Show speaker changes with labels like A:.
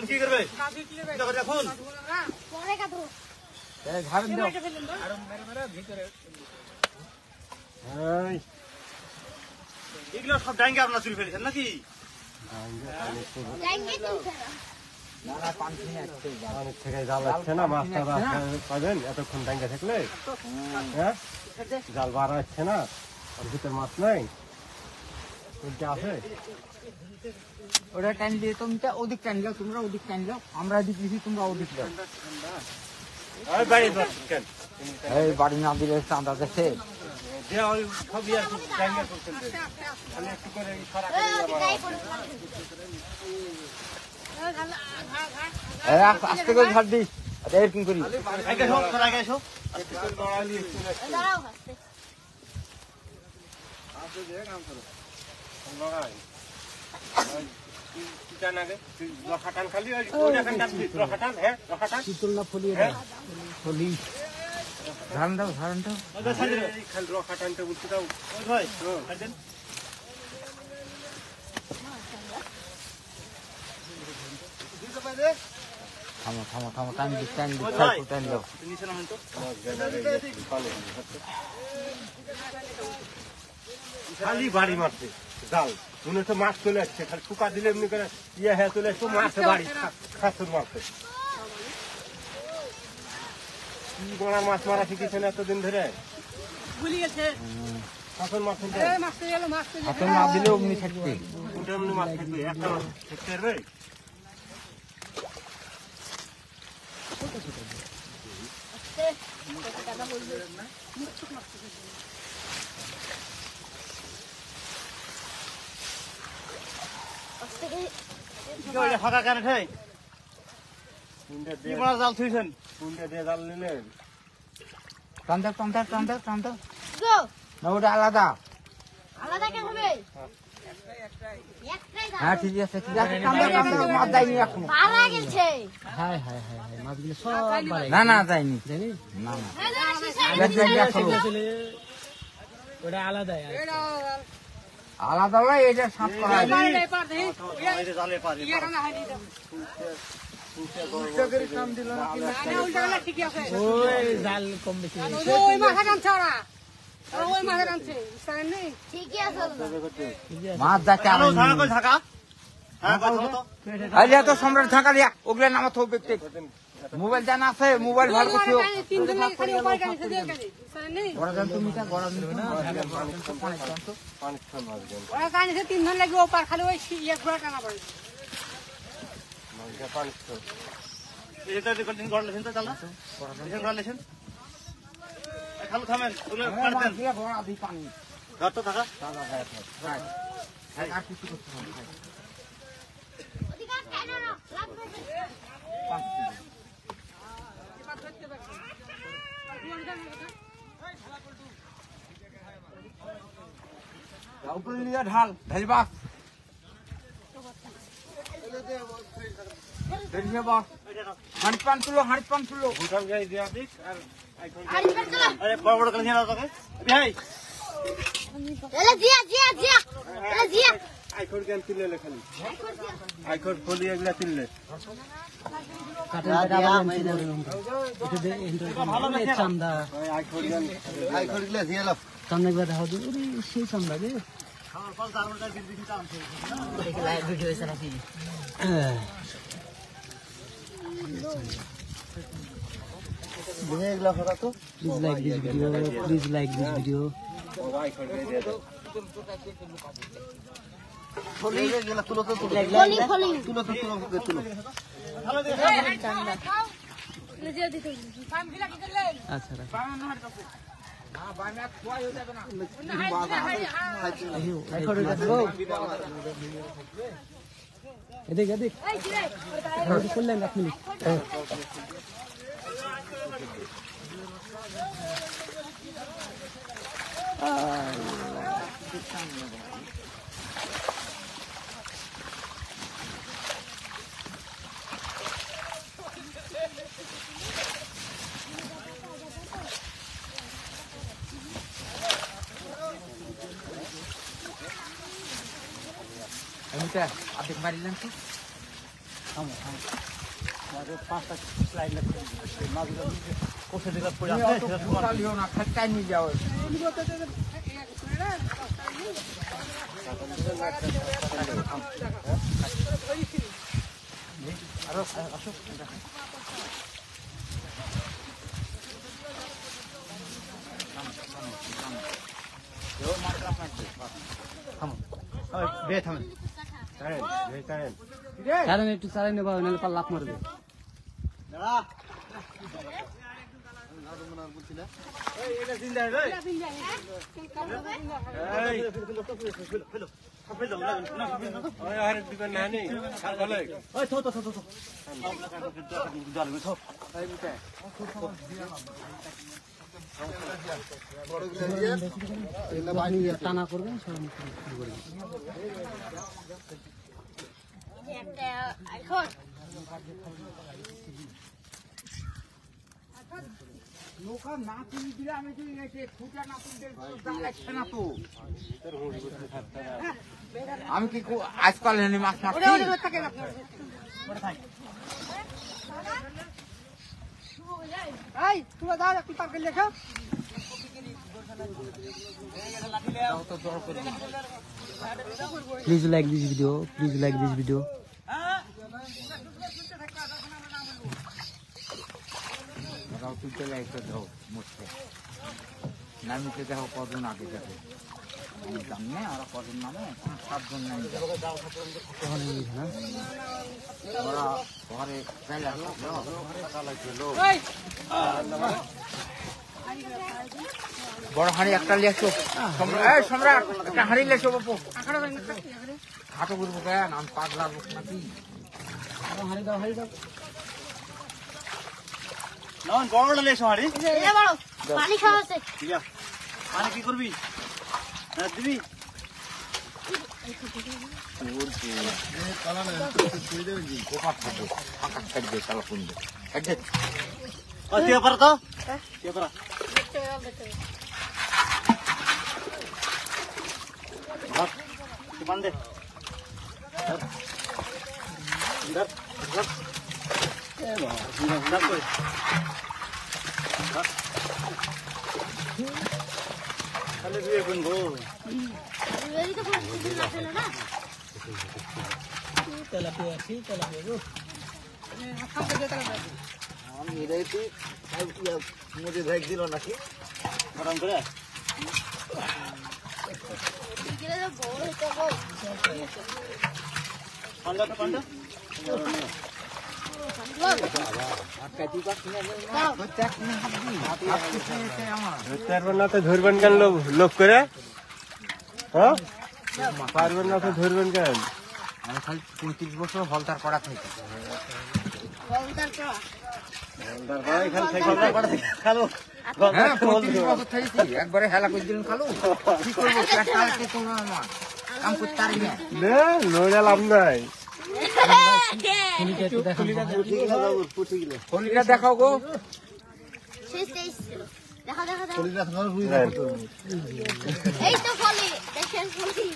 A: কি করবে এগুলো সব ডাঙ্গে আপনার চুরি ফেলেছেন নাকি? পাবেন এতক্ষণ ডাঙ্গে থাকলে জাল বার হচ্ছে না, ওর ভিতর মাছ নাই আছে।
B: ওটা টাইম দিয়ে তোমরা ওদিক টাইম যাও, তোমরা ওদিক টাইম যাও, আমরা এদিক দিছি, তোমরা ওদিক যাও। বাড়ি না দিলে চাঁদা দেখে আস্তে করে ঝাড় দিস, এরকম করি
A: রখাটান খালি
B: ধারণ দাও, ধারণ দাও,
A: খালি রখাটানটা বলতে দাও ভাই।
B: থামো থামো থামো, time this, time this, time দাও।
A: খালি বাড়ি মারছে জাল, মনে হচ্ছে মাছ চলে আসছে, খালি শুকা দিলে এমনি করে ইয়ে হয়ে চলে আসছে, মাছ বাড়ি খাসুর মারছে। কি বড় মাছ মারা শিখেছেন এতদিন ধরে? খাসুর মাছ
B: হাতে না দিলে অমনি থাকবে,
A: এমনি মাছ থাকবে, একটা মাছ থাকতে পারবে। ফাঁকা কেন জাল থুইছেন? কোনটা দিয়ে জাল নিলেন?
B: টান দাও, টান দাও, টান দাও, টান দাও। না ওটা আলাদা। হ্যাঁ ঠিক আছে, ঠিক আছে, টান দাও, টান দাও, মাছ যায়নি এখনো। না না যায়নি, না না
C: ওটা আলাদা,
B: আলাদা নয়, এটা সাপ করা
C: জাল কম বেশি
B: মাছ যাচ্ছে তো সম্রাট ঢাকা দিয়া ওগুলো নামাতে হবে। মোবাইল জানা আছে, মোবাইল ভালো করছো।
C: তিনজন লাগবে ওপার খালি ওই ঘোড়া টানা পড়ে।
B: উপরে নিয়ে ঢাল ঢালবা, হাঁড়ি পান তুলো, হাঁড়ি পান তুলো।
A: বড় বড় করে ভাই আইখর জ্ঞান তুললে খালি আইখর ফলি এগুলা তুললে
C: চান্দা
A: আইখর গুলা দিয়ে লাভ
C: চান্দা গুলা দেখা সেই চান্দা রে Please like this video. এদিক এদিক করলেন 1 মিনিট
B: এমনিতে অর্ধেক মারিলেন তো
A: থামো থামো আমাদের 5টা স্লাইড লাগবে মাছগুলো কোষে দিলে পড়ে
B: তুমি
A: আছে
B: অত
A: সেটা
B: ঘোরা লিও না খাটকাই নিয়ে যাও
A: আরো আসো থামো বে থামো কারেন বে কারেন
D: কারণ একটু চালাই নেবা নাহলে পার লাফ মারবে
A: আরেক দিকে না নেই আর ভালো ওই থো জল থো
D: টানা করবেন
B: নৌকা না তুলি দিলে আমি তুই খুঁটা না তুলতে লাগছে না তো আমি কি আজকাল মাছ মারছি
C: এই তোমরা দাও একটু পার করে লেখো
D: প্লিজ লাইক দিস ভিডিও
B: তুলতে লাগছে ধো মুছতে নামিতে দেখো কজন আগে যাবে আমি জানি ওরা কজন নামে 7 জন নামে ওরা ঘরে চাইলে
C: এই
B: বড় হাঁড়ি একটা লিয়ে আসো সম্রাট একটা হাঁড়ি লিয়ে আসো বাপু
C: আখাড়া ভাই না
B: হাঁটো করবো কেন আমি পাগলা লোক নাকি
D: হারি দাও
A: নন বড় লে সহারি
C: এ বড় পানি খাওয়া আছে
A: ইয়া মানে কি করবি না দিবি কে পারা তো কে পারা ভাত বান্ধে ধর ধর এ বাবা ধর কই তাহলে বিয়ে করবো
C: এই তো পুরো না ফেলে না
A: আমি এটাই মুझे ভেগ দিল নাকি আরাম করে
C: দিলে তো বড় হতো গো
A: পান্ডাটা পান্ডা ধরবেন কেন লোক করে হ্যাঁ পারবেন না তো ধরবেন কেন
B: আমি খালি 35 বছর হলদার করা থাকি
C: বলদার তো
A: খালো
B: হ্যাঁ 35 বছর থাকি একবারে হেলা করে দিলেন খালু কি করবো পেটটা কি করবো আমার কাম করতে পারি না
A: লড়ে লাভ নাই
B: ফলিটা দেখাও গো
C: শেষ দেখা এই তো ফলি দেখেন ফলি